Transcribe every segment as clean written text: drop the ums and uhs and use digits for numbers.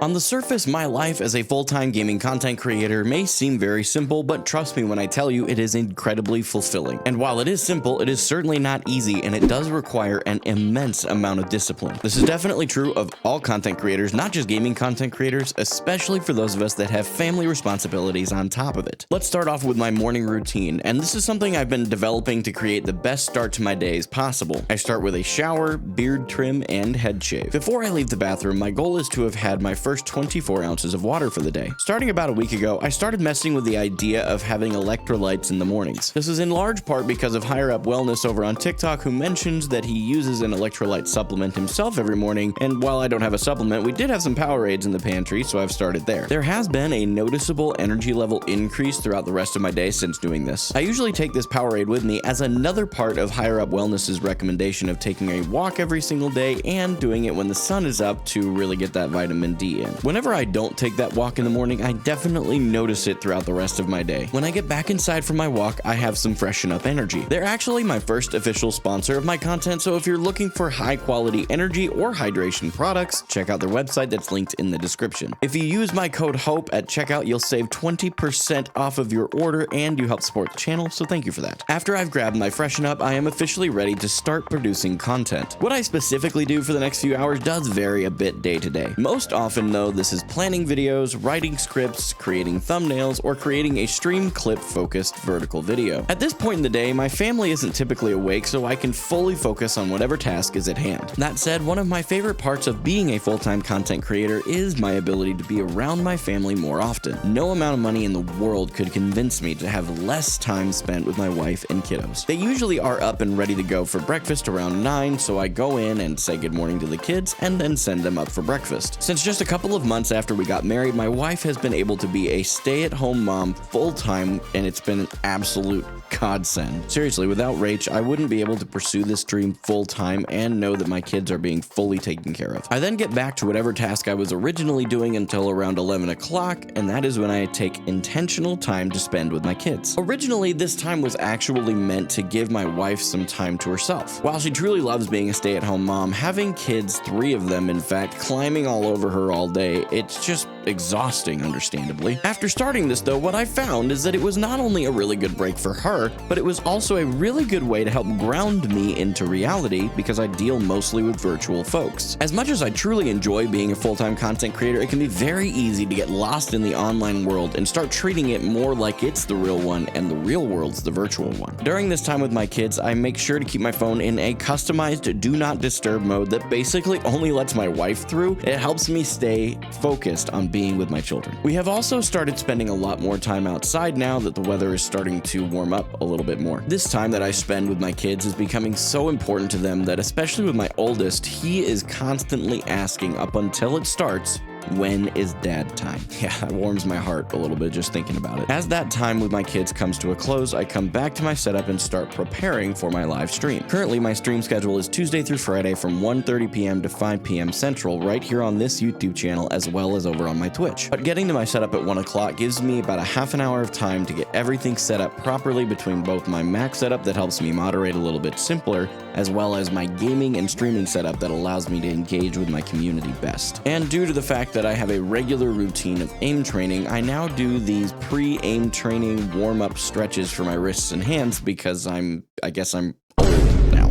On the surface, my life as a full-time gaming content creator may seem very simple, but trust me when I tell you it is incredibly fulfilling. And while it is simple, it is certainly not easy, and it does require an immense amount of discipline. This is definitely true of all content creators, not just gaming content creators, especially for those of us that have family responsibilities on top of it. Let's start off with my morning routine, and this is something I've been developing to create the best start to my days possible. I start with a shower, beard trim, and head shave. Before I leave the bathroom, my goal is to have had my first 24 ounces of water for the day. Starting about a week ago, I started messing with the idea of having electrolytes in the mornings. This is in large part because of Higher Up Wellness over on TikTok, who mentions that he uses an electrolyte supplement himself every morning, and while I don't have a supplement, we did have some Powerades in the pantry, so I've started there. There has been a noticeable energy level increase throughout the rest of my day since doing this. I usually take this Powerade with me as another part of Higher Up Wellness's recommendation of taking a walk every single day and doing it when the sun is up to really get that vitamin D in. Whenever I don't take that walk in the morning, I definitely notice it throughout the rest of my day. When I get back inside from my walk, I have some Freshen Up energy. They're actually my first official sponsor of my content, so if you're looking for high quality energy or hydration products, check out their website that's linked in the description. If you use my code HOPE at checkout, you'll save 20% off of your order and you help support the channel, so thank you for that. After I've grabbed my Freshen Up, I am officially ready to start producing content. What I specifically do for the next few hours does vary a bit day to day. Most often though, this is planning videos, writing scripts, creating thumbnails, or creating a stream clip focused vertical video. At this point in the day, my family isn't typically awake, so I can fully focus on whatever task is at hand. That said, one of my favorite parts of being a full-time content creator is my ability to be around my family more often. No amount of money in the world could convince me to have less time spent with my wife and kiddos. They usually are up and ready to go for breakfast around 9, so I go in and say good morning to the kids and then send them up for breakfast. Since just a couple of months after we got married, my wife has been able to be a stay-at-home mom full-time, and it's been an absolute godsend. Seriously, without Rach, I wouldn't be able to pursue this dream full-time and know that my kids are being fully taken care of. I then get back to whatever task I was originally doing until around 11 o'clock, and that is when I take intentional time to spend with my kids. Originally, this time was actually meant to give my wife some time to herself. While she truly loves being a stay-at-home mom, having kids, 3 of them in fact, climbing all over her all day, it's just exhausting, understandably. After starting this though, what I found is that it was not only a really good break for her, but it was also a really good way to help ground me into reality because I deal mostly with virtual folks. As much as I truly enjoy being a full-time content creator, it can be very easy to get lost in the online world and start treating it more like it's the real one and the real world's the virtual one. During this time with my kids, I make sure to keep my phone in a customized do not disturb mode that basically only lets my wife through. It helps me stay focused on being with my children. We have also started spending a lot more time outside now that the weather is starting to warm up a little bit more. This time that I spend with my kids is becoming so important to them that, especially with my oldest, he is constantly asking up until it starts, when is dad time? Yeah, that warms my heart a little bit just thinking about it. As that time with my kids comes to a close, I come back to my setup and start preparing for my live stream. Currently, my stream schedule is Tuesday through Friday from 1:30 p.m. to 5 p.m. Central right here on this YouTube channel as well as over on my Twitch. But getting to my setup at 1 o'clock gives me about a half an hour of time to get everything set up properly between both my Mac setup that helps me moderate a little bit simpler, as well as my gaming and streaming setup that allows me to engage with my community best. And due to the fact that I have a regular routine of aim training, I now do these pre-aim training warm-up stretches for my wrists and hands because I guess I'm old now.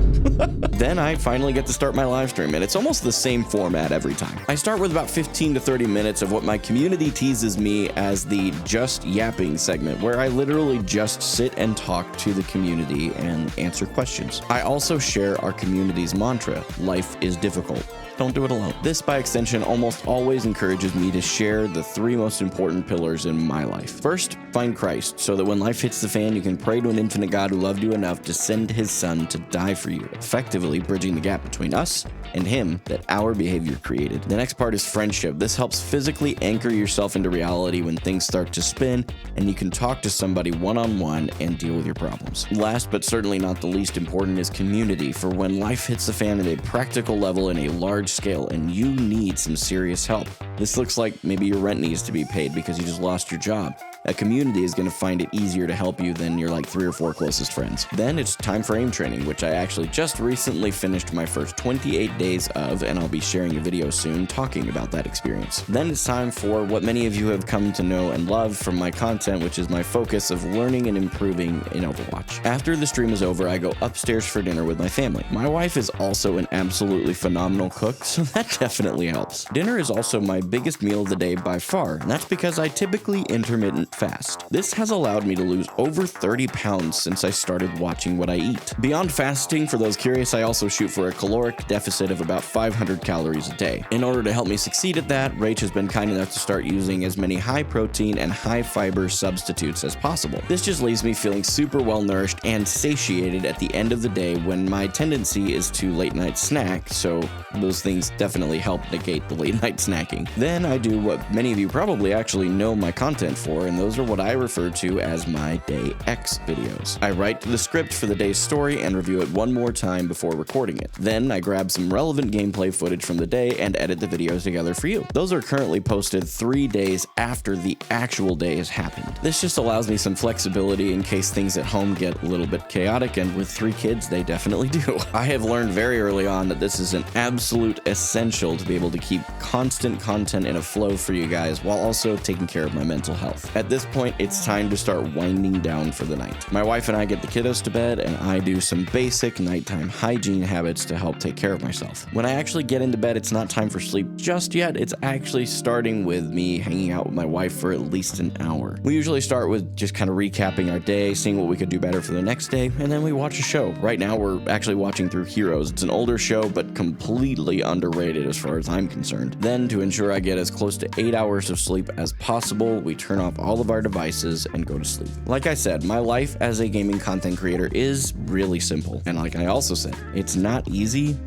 Then I finally get to start my live stream, and it's almost the same format every time. I start with about 15 to 30 minutes of what my community teases me as the just yapping segment, where I literally just sit and talk to the community and answer questions. I also share our community's mantra, life is difficult. Don't do it alone. This, by extension, almost always encourages me to share the 3 most important pillars in my life. First, find Christ, so that when life hits the fan, you can pray to an infinite God who loved you enough to send his son to die for you, effectively bridging the gap between us and him that our behavior created. The next part is friendship. This helps physically anchor yourself into reality when things start to spin, and you can talk to somebody one-on-one and deal with your problems. Last, but certainly not the least important, is community, for when life hits the fan at a practical level in a large scale and you need some serious help. This looks like maybe your rent needs to be paid because you just lost your job. A community is going to find it easier to help you than your like 3 or 4 closest friends. Then it's time for aim training, which I actually just recently finished my first 28 days of, and I'll be sharing a video soon talking about that experience. Then it's time for what many of you have come to know and love from my content, which is my focus of learning and improving in Overwatch. After the stream is over, I go upstairs for dinner with my family. My wife is also an absolutely phenomenal cook, so that definitely helps. Dinner is also my biggest meal of the day by far, and that's because I typically intermittent fast. This has allowed me to lose over 30 pounds since I started watching what I eat. Beyond fasting, for those curious, I also shoot for a caloric deficit of about 500 calories a day. In order to help me succeed at that, Rach has been kind enough to start using as many high protein and high fiber substitutes as possible. This just leaves me feeling super well nourished and satiated at the end of the day when my tendency is to late night snack, so those things definitely help negate the late night snacking. Then I do what many of you probably actually know my content for, and those are what I refer to as my Day X videos. I write the script for the day's story and review it one more time before recording it. Then I grab some relevant gameplay footage from the day and edit the videos together for you. Those are currently posted 3 days after the actual day has happened. This just allows me some flexibility in case things at home get a little bit chaotic, and with 3 kids, they definitely do. I have learned very early on that this is an absolute essential to be able to keep constant content in a flow for you guys while also taking care of my mental health. At this point, it's time to start winding down for the night. My wife and I get the kiddos to bed, and I do some basic nighttime hygiene habits to help take care of myself. When I actually get into bed, it's not time for sleep just yet. It's actually starting with me hanging out with my wife for at least an hour. We usually start with just kind of recapping our day, seeing what we could do better for the next day, and then we watch a show. Right now, we're actually watching through Heroes. It's an older show, but completely underrated as far as I'm concerned. Then, to ensure I get as close to 8 hours of sleep as possible, we turn off all of our devices and go to sleep. Like I said, my life as a gaming content creator is really simple. And like I also said, it's not easy,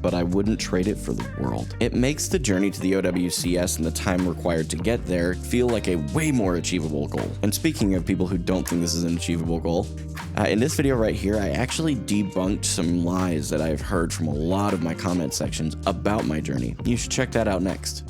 but I wouldn't trade it for the world. It makes the journey to the OWCS and the time required to get there feel like a way more achievable goal. And speaking of people who don't think this is an achievable goal, in this video right here, I actually debunked some lies that I've heard from a lot of my comment sections about my journey. You should check that out next.